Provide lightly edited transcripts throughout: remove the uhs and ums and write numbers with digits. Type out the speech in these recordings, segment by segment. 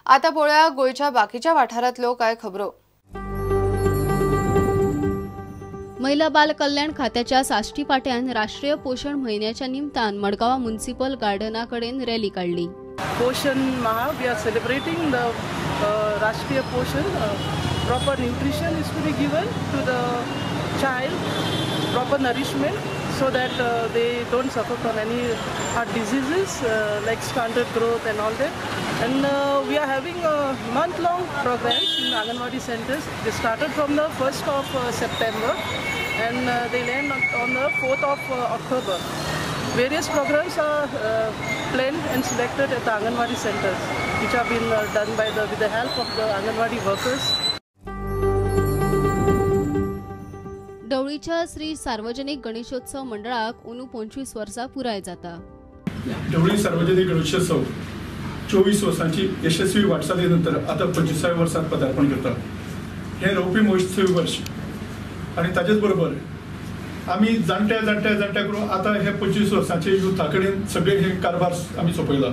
आता पळोवया गोयच्या बाकीच्या वाठारांतल्यो कांय खबरो। महिला बाल कल्याण खात्याच्या साश्टी पाट्यान राष्ट्रीय पोषण महिन्याच्या निमतान मडगांव म्युनिसिपल गार्डना कडेन रॅली काढली। पोषण माह we R celebrating the Rashtriya Poshan proper nutrition is to be given to the child, proper nourishment so that they don't suffer from any heart diseases like stunted growth and all that. And we are having a month-long programs in Anganwadi centers. They started from the 1st of September and they end on the 4th of October. Various programs are planned and selected at the Anganwadi centers, which have been done by with the help of the Anganwadi workers. डवळीच्या श्री सार्वजनिक गणेशोत्सव मंडळाक अंदू 25 वर्सां पुराय जाता। डवळी सार्वजनिक गणेशोत्सव 24 वर्सांची यशस्वी वाटचाली नंतर आता 25व्या वर्सात पदार्पण करता। हे रौपी महोत्सवी वर्ष आणि ताजेच बरोबर आम्ही जाणट्या करून आता हे 25 वर्सांचे युथा कडेन सगळे हे कारभार आम्ही सोपयला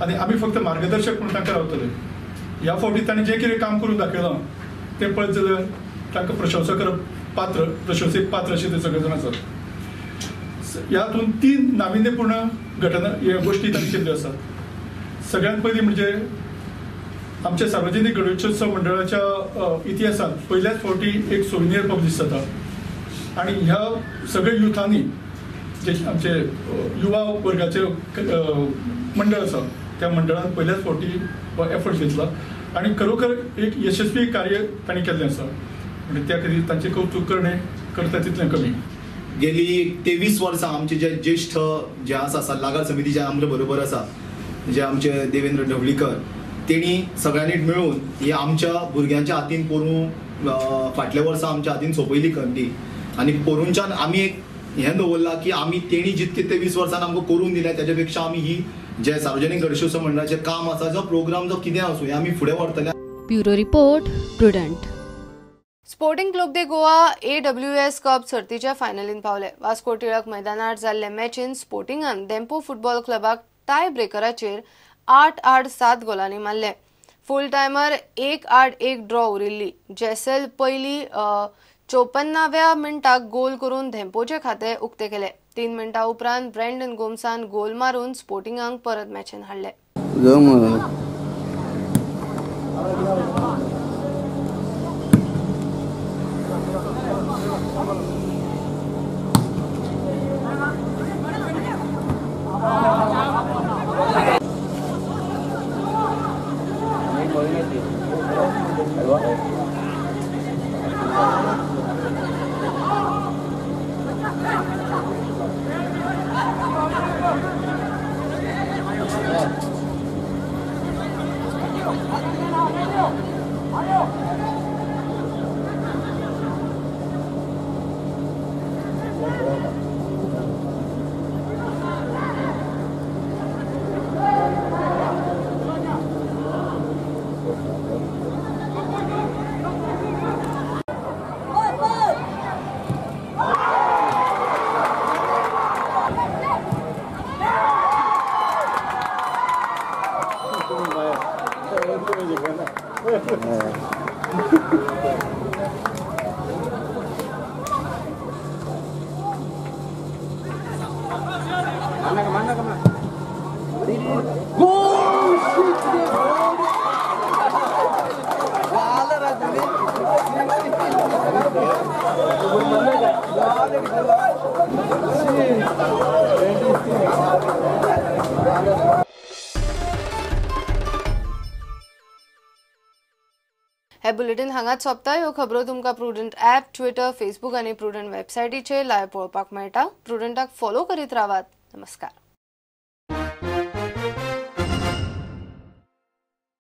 आणि आम्ही फक्त मार्गदर्शक म्हणून तांकां रावतले। ह्या फावटी तांणी जे कितें काम करून दाखयलां ते पळयत जाल्यार तांकां प्रशंसा करप पात्र, प्रशंसेक पात्र असे ते सगळे जण आसात। यातून 3 नाविन्यपूर्ण घटना ह्या गोष्टी तांणी केल्ल्यो आसात। सगळ्यात पयली म्हणजे आमच्या सार्वजनिक गणेशोत्सव मंडळाच्या इतिहासात पहिल्याच फावटी एक सोविनियर पब्लिश जाता आणि ह्या सगळ्या युथांनी जे आमचे युवा वर्गाचे मंडळ आसा त्या मंडळान पहिल्याच फावटी एफर्ट घेतला आणि खरोखर एक यशस्वी कार्य तांणी केल्लें आसा। त्या खातीर तांचे कौतुक करता तितलें कमी। गेली 23 वर्सां आमचे जे ज्येष्ठ जे आसा सल्लागार समितीचे आमचे बरोबर आसा जे आमचे देवेंद्र ढवळीकर तेणी सगळ्यांनी मेळून ही आमच्या भुरग्यांच्या हातीन पोरूं फाटल्या वर्सां आमच्या हातीन सोंपयली कंती आनी पोरूंच्यान आमी एक हें दवरलां की आमी तेणी जितके 23 वर्सान आमकां करून दिल्या तेच्या पेक्षा आमी ही जे सार्वजनिक गणेशोत्सव मंडळाचें काम आसा जो प्रोग्राम जो कितें आसूं हें आमी फुडें व्हरतले। Bureau report Prudent. Sporting Club दे गोवा AWS कप सर्तीच्या फायनलीन पावले। वास्को टिळक मैदानार जाल्ले मॅचीन स्पोर्टिंगान डेम्पो फुटबॉल क्लबाक टाय ब्रेकराचेर 8-7 गोलांनी मारले। फुल टायमर 1-1 ड्रॉ उरिल्ली। जेसेल पयली 54व्या मिनटाक गोल करून धेंपोचे खाते उक्ते केले। 3 मिनटां उपरांत ब्रँडन गोमसान गोल मारून स्पोर्टिंगाक परत मॅचीन हाडले। हे बुलेटिन हांगाच सोंपता। ह्यो खबरो तुमकां प्रुडंट ॲप, ट्विटर, फेसबुक आणि प्रुडंट वेबसायटीचेर लायव्ह पळोवपाक मेळटा। प्रुडंटाक फॉलो करीत रावात। नमस्कार।